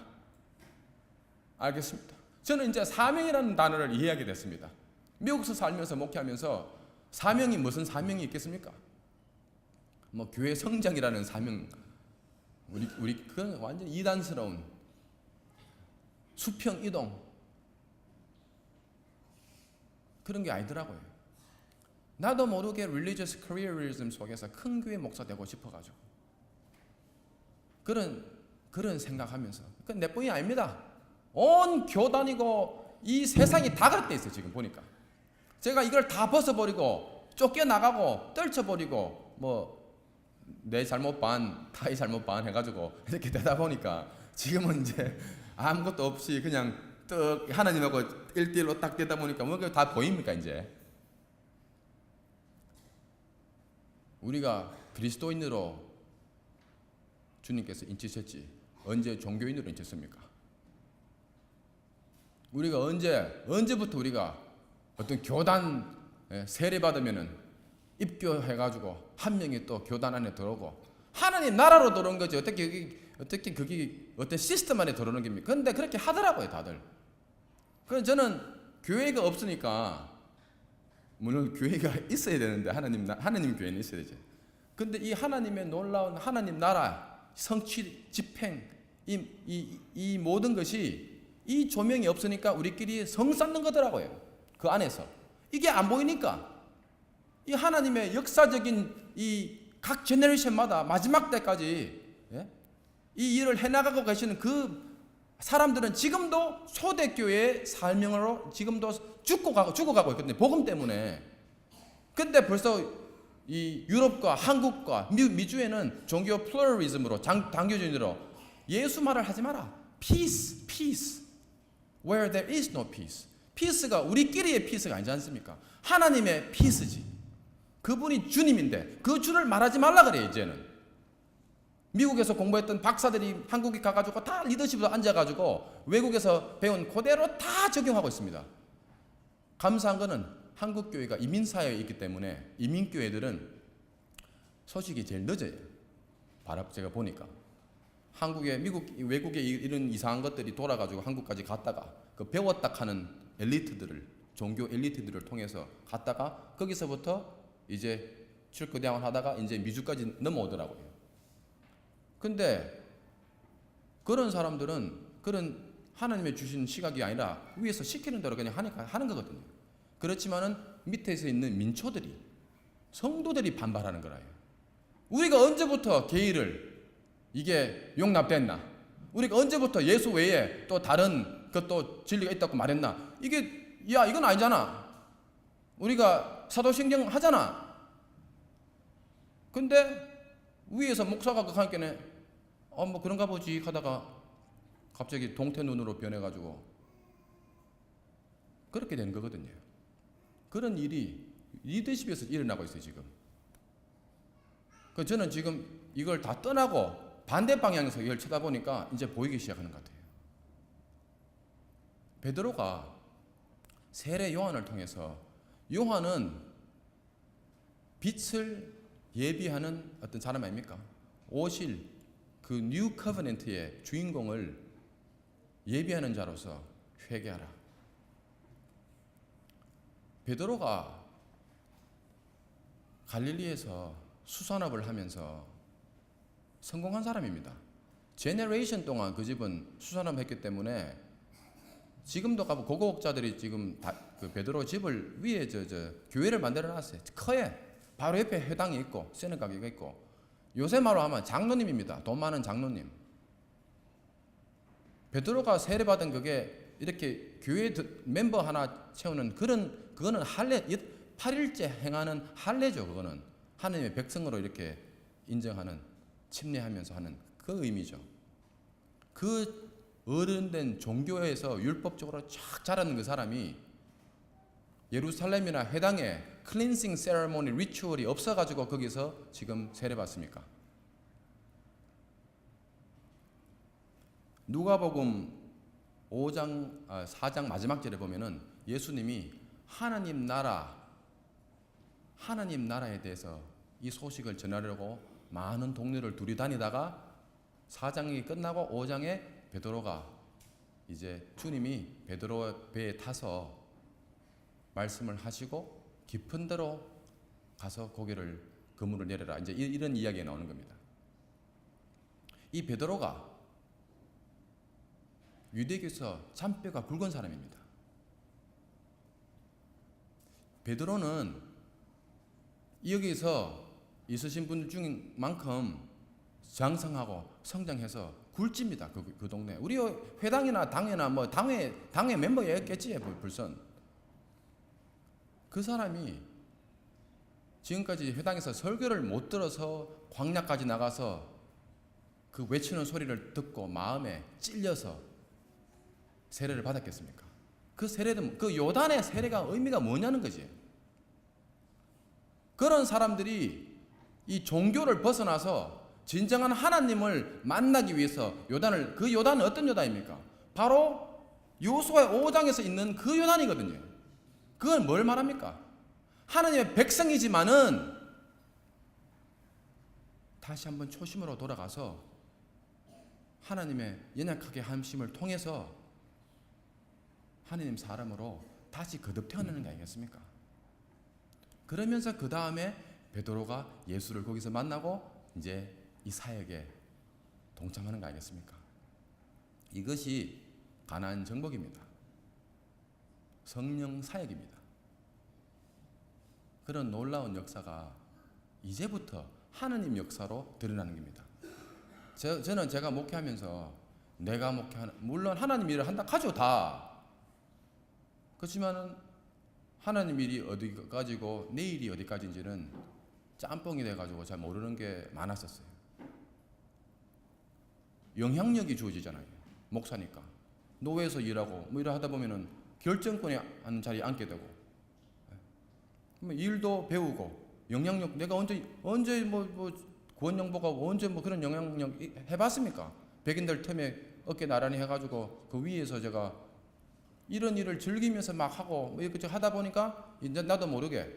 알겠습니다. 저는 이제 사명이라는 단어를 이해하게 됐습니다. 미국에서 살면서 목회하면서 사명이 무슨 사명이 있겠습니까? 뭐 교회 성장이라는 사명, 우리 그건 완전 이단스러운 수평 이동 그런 게 아니더라고요. 나도 모르게 religious careerism 속에서 큰 교회 목사 되고 싶어가지고 그런 생각하면서, 그건 내뿐이 아닙니다. 온 교단이고 이 세상이 다 그렇게 돼 있어요. 지금 보니까 제가 이걸 다 벗어버리고 쫓겨나가고 떨쳐버리고 뭐 내 잘못 반 타이 잘못 반 해가지고 이렇게 되다 보니까 지금은 이제 아무것도 없이 그냥 떡 하나님하고 1대1로 딱 되다 보니까 뭐 다 보입니까? 이제 우리가 그리스도인으로 주님께서 인치셨지 언제 종교인으로 인쳤습니까? 우리가 언제부터 우리가 어떤 교단 세례 받으면은 입교해가지고 한 명이 또 교단 안에 들어오고 하나님 나라로 들어온 거지, 어떻게 그게 어떤 시스템 안에 들어오는 겁니까? 근데 그렇게 하더라고요 다들. 그래서 저는 교회가 없으니까, 물론 교회가 있어야 되는데 하나님 교회는 있어야 되죠. 근데 이 하나님의 놀라운 하나님 나라 성취 집행 이 모든 것이 이 조명이 없으니까 우리끼리 성 쌓는 거더라고요. 그 안에서 이게 안 보이니까 이 하나님의 역사적인 이 각 제너레이션마다 마지막 때까지 이 일을 해나가고 계시는 그 사람들은 지금도 초대교회의 사명으로 지금도 죽어가고 있거든요. 복음 때문에. 근데 벌써 이 유럽과 한국과 미주에는 종교 플러리즘으로 당교주의로 예수 말을 하지 마라. Peace, peace. Where there is no peace. 피스가 우리끼리의 피스가 아니지 않습니까? 하나님의 피스지. 그분이 주님인데 그 주를 말하지 말라 그래요. 이제는 미국에서 공부했던 박사들이 한국에 가가지고 다 리더십으로 앉아가지고 외국에서 배운 그대로 다 적용하고 있습니다. 감사한 거는 한국 교회가 이민사회에 있기 때문에 이민교회들은 소식이 제일 늦어요. 제가 보니까 한국에 외국에 이런 이상한 것들이 돌아가지고 한국까지 갔다가 그 배웠다 하는 엘리트들을, 종교 엘리트들을 통해서 갔다가 거기서부터 이제 출교대학을 하다가 이제 미주까지 넘어오더라고요. 근데 그런 사람들은 그런 하나님의 주신 시각이 아니라 위에서 시키는 대로 그냥 하는 거거든요. 그렇지만은 밑에서 있는 민초들이, 성도들이 반발하는 거라요. 우리가 언제부터 게이를 이게 용납됐나? 우리가 언제부터 예수 외에 또 다른 것도 진리가 있다고 말했나? 이건 아니잖아. 우리가 사도신경 하잖아. 근데 위에서 목사가 그 하니까는 뭐 그런가 보지 하다가 갑자기 동태 눈으로 변해가지고 그렇게 되는 거거든요. 그런 일이 리더십에서 일어나고 있어요 지금. 저는 지금 이걸 다 떠나고 반대 방향에서 이걸 쳐다보니까 이제 보이기 시작하는 것 같아요. 베드로가 세례 요한을 통해서 요한은 빛을 예비하는 어떤 사람 아닙니까? 오실 그 뉴 커버넌트의 주인공을 예비하는 자로서 회개하라. 베드로가 갈릴리에서 수산업을 하면서 성공한 사람입니다. 제너레이션 동안 그 집은 수산업 했기 때문에 지금도 가보 고고학자들이 지금 그 베드로 집을 위에 저 교회를 만들어 놨어요. 커에 바로 옆에 회당이 있고 세네가게가 있고, 요새 말로 하면 장로님입니다. 돈 많은 장로님. 베드로가 세례받은 그게 이렇게 교회 멤버 하나 채우는 그거는 할례, 8일째 행하는 할례죠. 그거는 하나님의 백성으로 이렇게 인정하는, 침례하면서 하는 그 의미죠. 그 어른된 종교에서 율법적으로 쫙 자라는 그 사람이 예루살렘이나 회당에 클린싱 세레모니 리추얼이 없어가지고 거기서 지금 세례받습니까? 누가복음 4장 마지막 절에 보면은 예수님이 하나님 나라에 대해서 이 소식을 전하려고 많은 동네를 두리다니다가 4장이 끝나고 5장에 베드로가 이제 주님이 베드로 배에 타서 말씀을 하시고 깊은 데로 가서 고개를 그물을 내려라. 이제 이런 이야기가 나오는 겁니다. 이 베드로가 유대교에서 잔뼈가 굵은 사람입니다. 베드로는 여기서 있으신 분들 중인 만큼 장성하고 성장해서 굴집니다. 그 동네. 우리 회당이나 당회나 뭐 당회 멤버였겠지 벌써. 그 사람이 지금까지 회당에서 설교를 못 들어서 광야까지 나가서 그 외치는 소리를 듣고 마음에 찔려서 세례를 받았겠습니까? 그 세례도, 그 요단의 세례가 의미가 뭐냐는 거지. 그런 사람들이 이 종교를 벗어나서 진정한 하나님을 만나기 위해서 그 요단은 어떤 요단입니까? 바로 요수아 5장에서 있는 그 요단이거든요. 그건 뭘 말합니까? 하나님의 백성이지만은 다시 한번 초심으로 돌아가서 하나님의 연약하게 하심을 통해서 하나님 사람으로 다시 거듭 태어나는 게 아니겠습니까? 그러면서 그 다음에 베드로가 예수를 거기서 만나고 이제 이 사역에 동참하는 거 아니겠습니까? 이것이 가나안 정복입니다. 성령 사역입니다. 그런 놀라운 역사가 이제부터 하나님 역사로 드러나는 겁니다. 저는 제가 목회하면서 내가 목회하는, 물론 하나님 일을 한다 하죠, 다. 그렇지만은 하나님 일이 어디까지고 내 일이 어디까지인지는 짬뽕이 돼가지고 잘 모르는 게 많았었어요. 영향력이 주어지잖아요. 목사니까. 노회에서 일하고 뭐 이러 하다 보면은 결정권이 하는 자리에 앉게 되고, 일도 배우고 영향력, 내가 언제 뭐 구원영보가 언제 뭐 그런 영향력 해봤습니까? 백인들 틈에 어깨 나란히 해가지고 그 위에서 제가 이런 일을 즐기면서 막 하고 뭐 이렇게 하다 보니까 이제 나도 모르게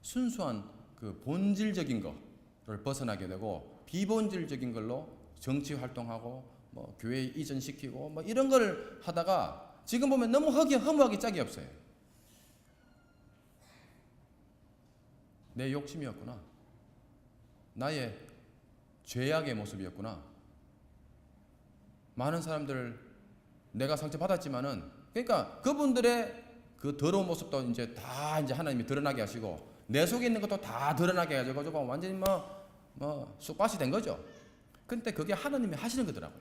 순수한 그 본질적인 거를 벗어나게 되고 비본질적인 걸로 정치 활동하고 뭐 교회 이전시키고 뭐 이런 걸 하다가 지금 보면 너무 허무하기 짝이 없어요. 내 욕심이었구나. 나의 죄악의 모습이었구나. 많은 사람들 내가 상처받았지만은, 그러니까 그분들의 그 더러운 모습도 이제 다 이제 하나님이 드러나게 하시고 내 속에 있는 것도 다 드러나게 해가지고 완전히 쑥밭이 된 거죠. 근데 그게 하나님이 하시는 거더라고요.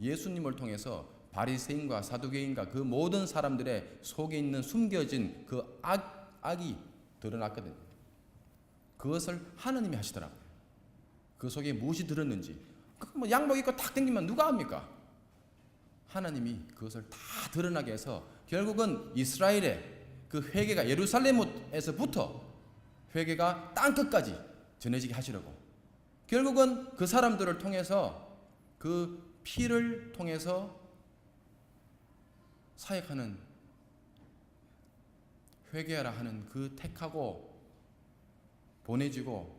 예수님을 통해서 바리새인과 사두개인과 그 모든 사람들의 속에 있는 숨겨진 그 악이 드러났거든요. 그것을 하나님이 하시더라고요. 그 속에 무엇이 들었는지. 뭐 양복 입고 탁 당기면 누가 합니까? 하나님이 그것을 다 드러나게 해서 결국은 이스라엘의 그 회개가 예루살렘에서부터 회개가 땅끝까지 전해지게 하시려고, 결국은 그 사람들을 통해서 그 피를 통해서 사역하는, 회개하라 하는 그 택하고 보내지고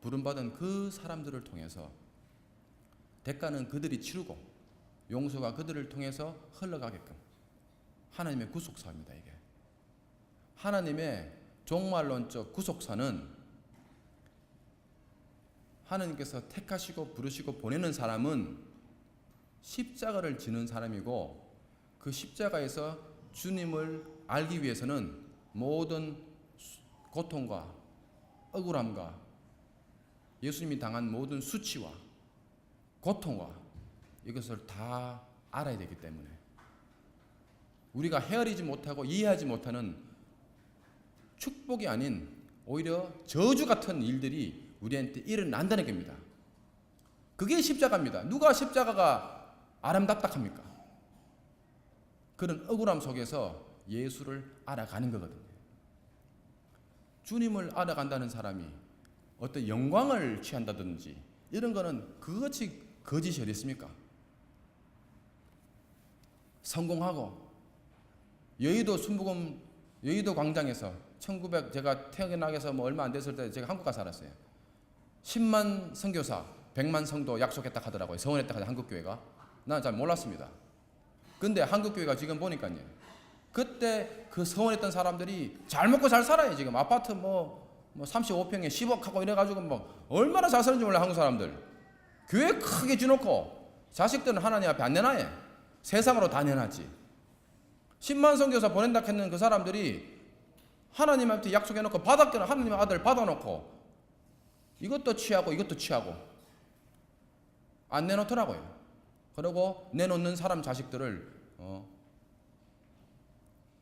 부름받은 그 사람들을 통해서 대가는 그들이 치르고 용서가 그들을 통해서 흘러가게끔 하나님의 구속사입니다. 이게 하나님의 종말론적 구속사는 하나님께서 택하시고 부르시고 보내는 사람은 십자가를 지는 사람이고, 그 십자가에서 주님을 알기 위해서는 모든 고통과 억울함과 예수님이 당한 모든 수치와 고통과 이것을 다 알아야 되기 때문에 우리가 헤아리지 못하고 이해하지 못하는 축복이 아닌 오히려 저주 같은 일들이 우리한테 일어난다는 겁니다. 그게 십자가입니다. 누가 십자가가 아름답다 합니까? 그런 억울함 속에서 예수를 알아가는 거거든요. 주님을 알아간다는 사람이 어떤 영광을 취한다든지 이런 거는 그것이 거짓이 어디 있습니까? 성공하고 여의도 순복음 여의도 광장에서 제가 태어나게서 얼마 안 됐을 때 제가 한국 가서 살았어요. 10만 선교사 100만 성도 약속했다 하더라고요. 서원했다 하더라고요. 한국교회가. 난 잘 몰랐습니다. 근데 한국교회가 지금 보니까요, 그때 그 서원했던 사람들이 잘 먹고 잘 살아요. 지금 아파트 35평에 10억 하고 이래가지고 얼마나 잘 사는지 몰라. 한국 사람들 교회 크게 지놓고 자식들은 하나님 앞에 안 내놔요. 세상으로 다 내놨지. 10만 선교사 보낸다 했는 그 사람들이 하나님한테 약속해놓고 받았기는 하나님의 아들 받아놓고 이것도 취하고 이것도 취하고 안 내놓더라고요. 그리고 내놓는 사람 자식들을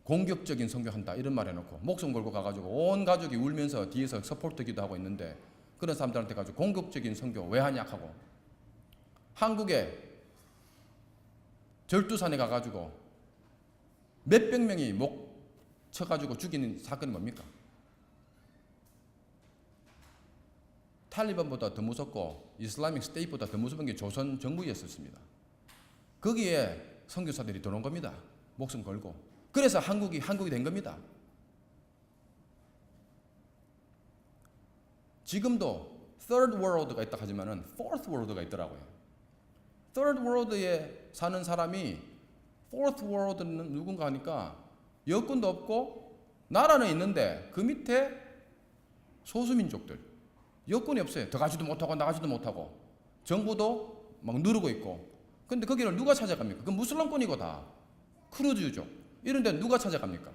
공격적인 선교한다 이런 말 해놓고 목숨 걸고 가가지고 온 가족이 울면서 뒤에서 서포트 기도하고 있는데, 그런 사람들한테 가지고 공격적인 선교 왜 하냐 하고, 한국에 절두산에 가가지고 몇백 명이 목 쳐가지고 죽이는 사건이 뭡니까? 탈리반보다 더 무섭고 이슬라믹 스테이트보다 더 무서운 게 조선 정부였었습니다. 거기에 선교사들이 들어온 겁니다. 목숨 걸고. 그래서 한국이 된 겁니다. 지금도 third world가 있다 하지만은 fourth world가 있더라고요. third world에 사는 사람이 fourth world는 누군가 하니까 여권도 없고 나라는 있는데 그 밑에 소수민족들 여권이 없어요. 들어가지도 못하고 나가지도 못하고 정부도 막 누르고 있고. 근데 거기를 누가 찾아갑니까? 그 무슬림권이고 다 크루즈족 이런 데 누가 찾아갑니까?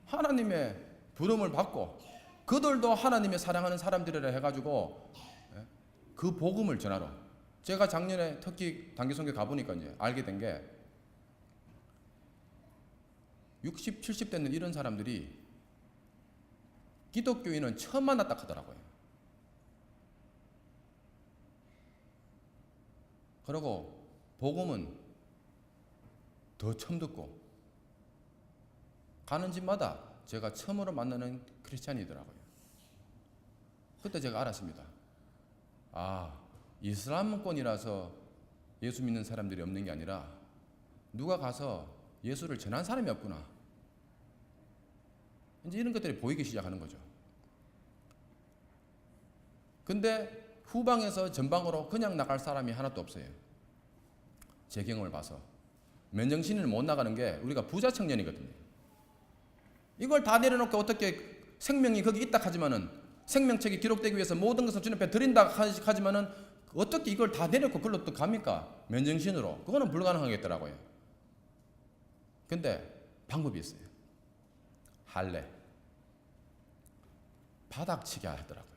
하나님의 부름을 받고 그들도 하나님의 사랑하는 사람들이라 해가지고 그 복음을 전하러. 제가 작년에 터키 단기선교 가보니까 이제 알게 된 게 60, 70 되는 이런 사람들이 기독교인은 처음 만났다 하더라고요. 그리고 복음은 더 처음 듣고 가는 집마다 제가 처음으로 만나는 크리스찬이더라고요. 그때 제가 알았습니다. 아, 이슬람권이라서 예수 믿는 사람들이 없는 게 아니라 누가 가서 예수를 전한 사람이 없구나. 이제 이런 것들이 보이기 시작하는 거죠. 근데 후방에서 전방으로 그냥 나갈 사람이 하나도 없어요. 제 경험을 봐서. 맨정신을 못 나가는 게 우리가 부자 청년이거든요. 이걸 다 내려놓고 어떻게 생명이 거기 있다 하지만은 생명책이 기록되기 위해서 모든 것을 주님 앞에 드린다 하지만은 어떻게 이걸 다 내려놓고 그걸로 또 갑니까? 맨정신으로. 그거는 불가능하겠더라고요. 근데 방법이 있어요. 할례. 바닥치게 하더라고요.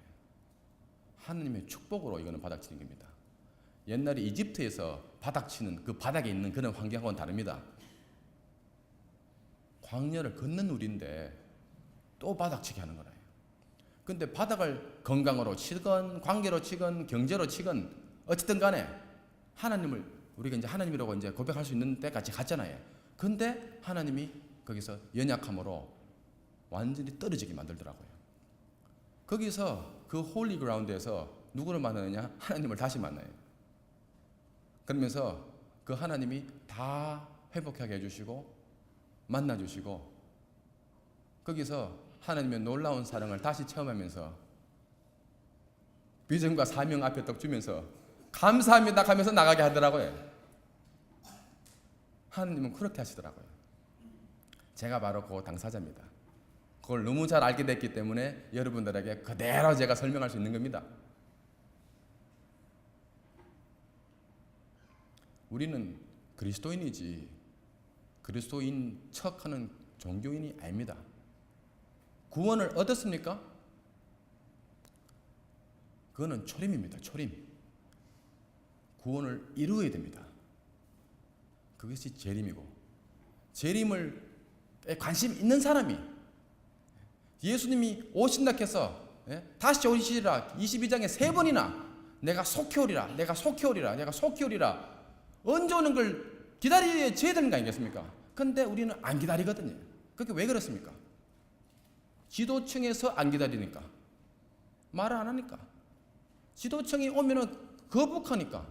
하느님의 축복으로 이거는 바닥치는 겁니다. 옛날에 이집트에서 바닥치는 그 바닥에 있는 그런 환경하고는 다릅니다. 광야를 걷는 우리인데 또 바닥치게 하는 거예요. 근데 바닥을 건강으로 치건 관계로 치건 경제로 치건 어쨌든 간에 하나님을 우리가 이제 하나님이라고 이제 고백할 수 있는 때까지 갔잖아요. 근데 하나님이 거기서 연약함으로 완전히 떨어지게 만들더라고요. 거기서 그 홀리 그라운드에서 누구를 만나느냐? 하나님을 다시 만나요. 그러면서 그 하나님이 다 회복하게 해주시고 만나주시고 거기서 하나님의 놀라운 사랑을 다시 체험하면서 비전과 사명 앞에 딱 주면서 감사합니다 하면서 나가게 하더라고요. 하나님은 그렇게 하시더라고요. 제가 바로 그 당사자입니다. 그걸 너무 잘 알게 됐기 때문에 여러분들에게 그대로 제가 설명할 수 있는 겁니다. 우리는 그리스도인이지 그리스도인 척하는 종교인이 아닙니다. 구원을 얻었습니까? 그거는 초림입니다. 초림. 구원을 이루어야 됩니다. 그것이 재림이고, 재림을 관심 있는 사람이 예수님이 오신다 해서 다시 오시리라 22장에 3번이나 내가 속히 오리라, 내가 속히 오리라, 내가 속히 오리라 언제 오는 걸 기다려야 되는 거 아니겠습니까? 근데 우리는 안 기다리거든요. 그게 왜 그렇습니까? 지도층에서 안 기다리니까, 말을 안 하니까, 지도층이 오면은 거북하니까,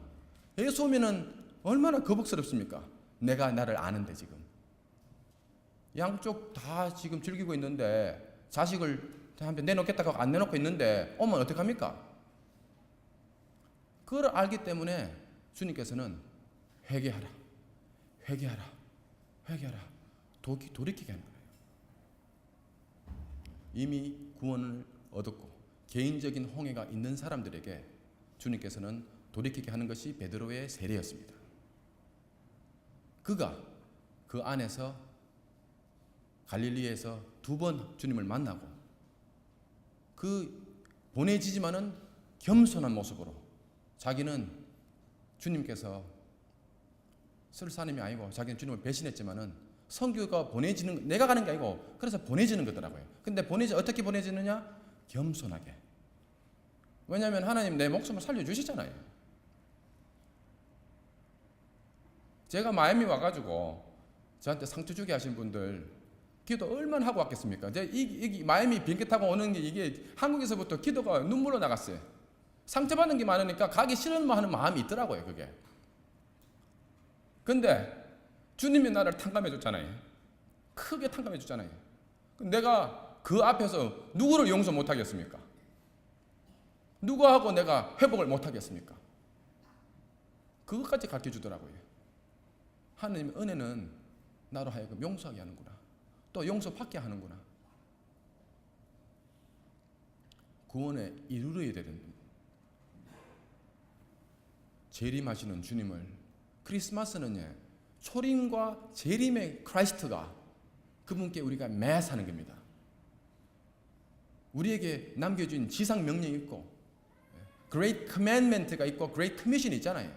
예수 오면은 얼마나 거북스럽습니까? 내가 나를 아는데 지금 양쪽 다 지금 즐기고 있는데 자식을 한테 내놓겠다고 안 내놓고 있는데 오면 어떡합니까? 그걸 알기 때문에 주님께서는 회개하라, 회개하라, 회개하라 돌이키게 하는 거예요. 이미 구원을 얻었고 개인적인 홍해가 있는 사람들에게 주님께서는 돌이키게 하는 것이 베드로의 세례였습니다. 그가 그 안에서 갈릴리에서 2번 주님을 만나고 그 보내지지만은 겸손한 모습으로 자기는 주님께서 설사님이 아니고 자기는 주님을 배신했지만은 선교가 보내지는, 내가 가는 게 아니고 그래서 보내지는 거더라고요. 근데 어떻게 보내지느냐? 겸손하게. 왜냐하면 하나님 내 목숨을 살려주시잖아요. 제가 마이애미 와가지고 저한테 상처 주게 하신 분들 기도 얼마나 하고 왔겠습니까? 이 마이애미 비행기 타고 오는 게 이게 한국에서부터 기도가 눈물로 나갔어요. 상처받는 게 많으니까 가기 싫은 하는 마음이 있더라고요. 그게. 근데 주님이 나를 탕감해 줬잖아요. 크게 탕감해 줬잖아요. 내가 그 앞에서 누구를 용서 못 하겠습니까? 누구하고 내가 회복을 못 하겠습니까? 그것까지 가르쳐 주더라고요. 하나님의 은혜는 나로 하여금 용서하게 하는구나. 또 용서받게 하는구나. 구원에 이르러야 되는 재림하시는 주님을, 크리스마스는 초림과 재림의 크라이스트가 그분께 우리가 매야 사는 겁니다. 우리에게 남겨진 지상 명령이 있고 Great Commandment가 있고 Great Commission이 있잖아요.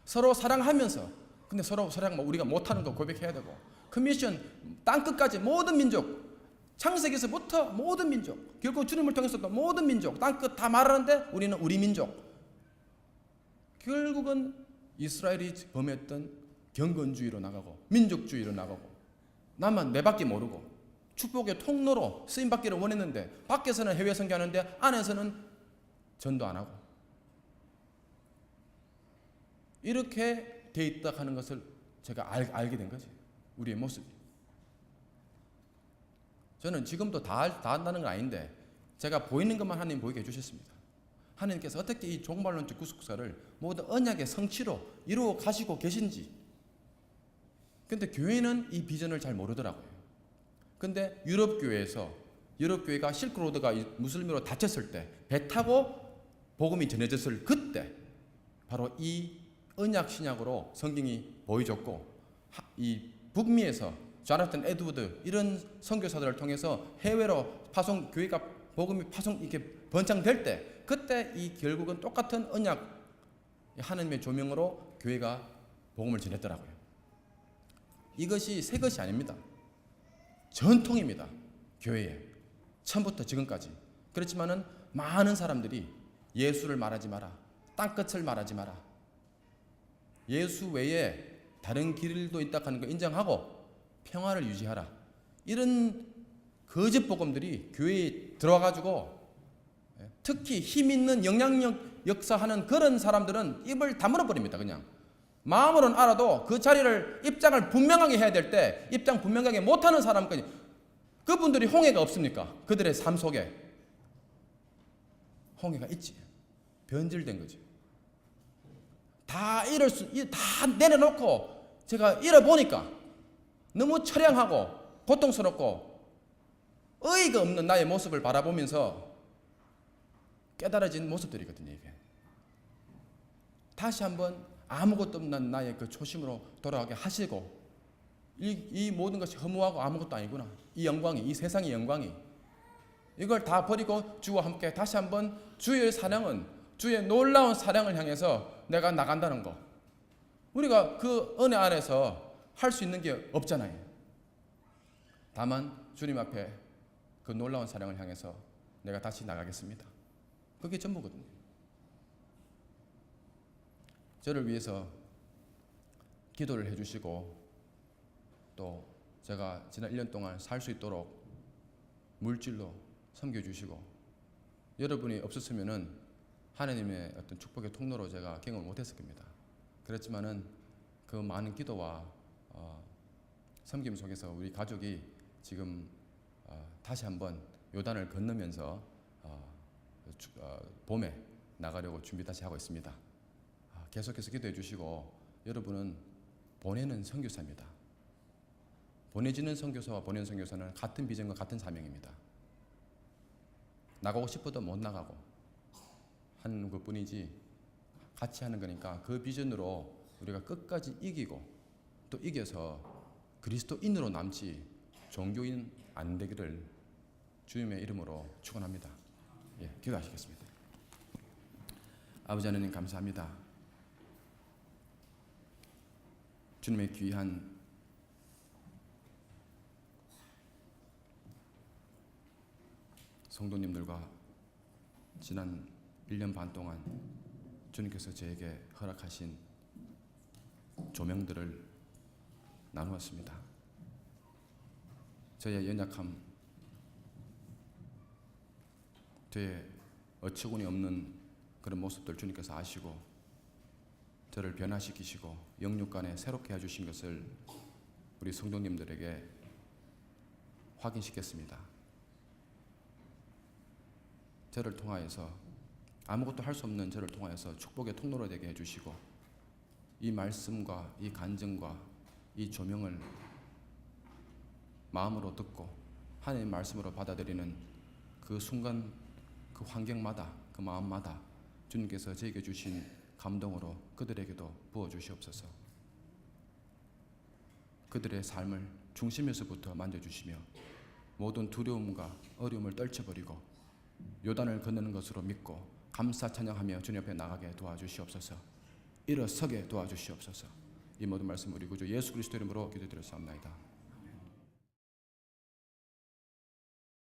서로 사랑하면서, 근데 서로 사랑 우리가 못하는 거 고백해야 되고, 커미션 땅끝까지 모든 민족, 창세기에서부터 모든 민족, 결국 주님을 통해서도 모든 민족, 땅끝 다 말하는데 우리는 우리 민족. 결국은 이스라엘이 범했던 경건주의로 나가고 민족주의로 나가고 나만 내밖에 모르고 축복의 통로로 쓰임받기를 원했는데 밖에서는 해외 선교하는데 안에서는 전도 안 하고 이렇게 돼 있다 하는 것을 제가 알게 된 거지. 우리의 모습이. 저는 지금도 다 한다는 건 아닌데 제가 보이는 것만 하나님 보이게 해주셨습니다. 하나님께서 어떻게 이 종말론적 구속사를 모두 언약의 성취로 이루어 가시고 계신지. 근데 교회는 이 비전을 잘 모르더라고요. 근데 유럽교회가 실크로드가 무슬림으로 닫혔을 때 배 타고 복음이 전해졌을 그때 바로 이 언약 신약으로 성경이 보여줬고, 이 북미에서 조나탄 에드워드 이런 선교사들을 통해서 해외로 파송, 교회가 복음이 파송 이렇게 번창될 때 그때 이 결국은 똑같은 언약 하나님의 조명으로 교회가 복음을 전했더라고요. 이것이 새 것이 아닙니다. 전통입니다. 교회에 처음부터 지금까지. 그렇지만은 많은 사람들이 예수를 말하지 마라, 땅끝을 말하지 마라, 예수 외에 다른 길도 있다 하는 거 인정하고 평화를 유지하라, 이런 거짓 복음들이 교회에 들어와가지고 특히 힘 있는 영향력 역사하는 그런 사람들은 입을 다물어 버립니다. 그냥 마음으로는 알아도 그 자리를 입장을 분명하게 해야 될 때 입장 분명하게 못하는 사람까지, 그분들이 홍해가 없습니까? 그들의 삶 속에 홍해가 있지. 변질된 거지. 다 내려놓고 제가 잃어보니까 너무 처량하고 고통스럽고 의의가 없는 나의 모습을 바라보면서 깨달아진 모습들이거든요. 이게 다시 한번 아무것도 없는 나의 그 초심으로 돌아가게 하시고, 이 모든 것이 허무하고 아무것도 아니구나, 이 영광이, 이 세상의 영광이, 이걸 다 버리고 주와 함께 다시 한번 주의 사랑은, 주의 놀라운 사랑을 향해서 내가 나간다는 거, 우리가 그 은혜 안에서 할 수 있는 게 없잖아요. 다만 주님 앞에 그 놀라운 사랑을 향해서 내가 다시 나가겠습니다. 그게 전부거든요. 저를 위해서 기도를 해주시고, 또 제가 지난 1년 동안 살 수 있도록 물질로 섬겨주시고, 여러분이 없었으면은 하나님의 어떤 축복의 통로로 제가 경험을 못했을 겁니다. 그렇지만은 그 많은 기도와 섬김 속에서 우리 가족이 지금 다시 한번 요단을 건너면서 봄에 나가려고 준비 다시 하고 있습니다. 계속해서 기도해 주시고, 여러분은 보내는 선교사입니다. 보내지는 선교사와 보내는 선교사는 같은 비전과 같은 사명입니다. 나가고 싶어도 못 나가고 하는 것뿐이지 같이 하는 거니까, 그 비전으로 우리가 끝까지 이기고 또 이겨서 그리스도인으로 남지 종교인 안 되기를 주님의 이름으로 축원합니다. 예, 기도하시겠습니다. 아버지 하나님 감사합니다. 주님의 귀한 성도님들과 지난 1년 반 동안 주님께서 저에게 허락하신 조명들을 나누었습니다. 저의 연약함, 저의 어처구니 없는 그런 모습들 주님께서 아시고 저를 변화시키시고 영육간에 새롭게 해주신 것을 우리 성도님들에게 확인시켰습니다. 저를 통하여서, 아무것도 할 수 없는 저를 통하여서 축복의 통로로 되게 해주시고, 이 말씀과 이 간증과 이 조명을 마음으로 듣고 하나님의 말씀으로 받아들이는 그 순간, 그 환경마다, 그 마음마다 주님께서 저에게 주신 감동으로 그들에게도 부어주시옵소서. 그들의 삶을 중심에서부터 만져주시며 모든 두려움과 어려움을 떨쳐버리고 요단을 건너는 것으로 믿고 감사 찬양하며 주님 앞에 나가게 도와주시옵소서. 일어서게 도와주시옵소서. 이 모든 말씀 우리 구주 예수 그리스도 이름으로 기도드렸사옵나이다.